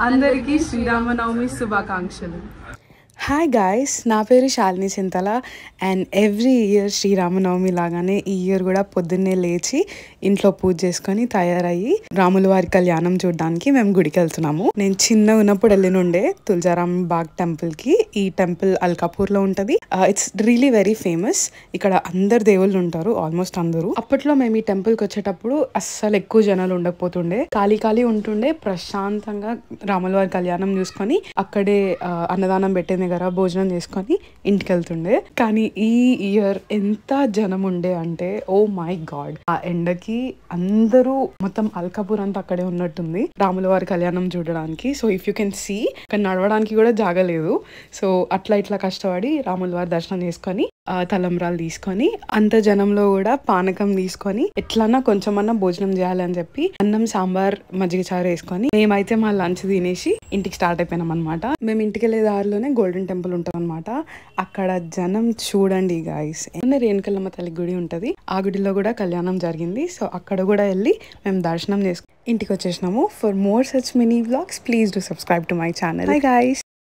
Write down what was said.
అందరికీ శ్రీరామనవమి శుభాకాంక్షలు. Hi guys, నా పేరు శాలిని చింతల. అండ్ ఎవ్రీ ఇయర్ శ్రీరామనవమి లాగానే ఈ ఇయర్ కూడా పొద్దున్నే లేచి ఇంట్లో పూజ చేసుకొని తయారయ్యి రాముల వారి కళ్యాణం చూడడానికి మేము గుడికి వెళ్తున్నాము. నేను చిన్న ఉన్నప్పుడు వెళ్ళినుండే తులజారాం బాగ్ టెంపుల్కి. ఈ టెంపుల్ అల్కాపూర్లో ఉంటుంది. It's really very famous. ఇక్కడ అందరు దేవుళ్ళు ఉంటారు, ఆల్మోస్ట్ అందరూ. అప్పట్లో మేము ఈ టెంపుల్కి వచ్చేటప్పుడు అస్సలు ఎక్కువ జనాలు ఉండకపోతుండే, ఖాళీ ఉంటుండే. ప్రశాంతంగా రాముల వారి కళ్యాణం చూసుకొని అక్కడే అన్నదానం పెట్టిన దగ్గర భోజనం చేసుకొని ఇంటికి వెళ్తుండే. కానీ ఈ ఇయర్ ఎంత జనం ఉండే అంటే ఓ మై గాడ్, ఆ ఎండకి అందరూ మొత్తం అల్కాపూర్ అంతా అక్కడే ఉన్నట్టుంది రాముల వారి కళ్యాణం చూడడానికి. So if you can see, కానీ నడవడానికి కూడా జాగలేదు. సో అట్లా ఇట్లా కష్టపడి రాముల వారి దర్శనం చేసుకొని తలంబ్రాలు తీసుకొని అంత జనంలో కూడా పానకం తీసుకొని ఎట్లన్నా కొంచెమన్నా భోజనం చేయాలని చెప్పి అన్నం సాంబార్ మజ్జిగ చారు వేసుకొని మేమైతే మా లంచ్ తినేసి ఇంటికి స్టార్ట్ అయిపోయినాం అనమాట. మేము ఇంటికి వెళ్ళే దారిలోనే గోల్డెన్ టెంపుల్ ఉంటుంది అనమాట. అక్కడ జనం చూడండి గాయస్. రేణుకల్లమ్మ తల్లి గుడి ఉంటది, ఆ గుడిలో కూడా కళ్యాణం జరిగింది. సో అక్కడ కూడా వెళ్ళి మేము దర్శనం చేసుకుని ఇంటికి వచ్చేసినాము. For more such mini vlogs please do subscribe to my channel. Hi guys.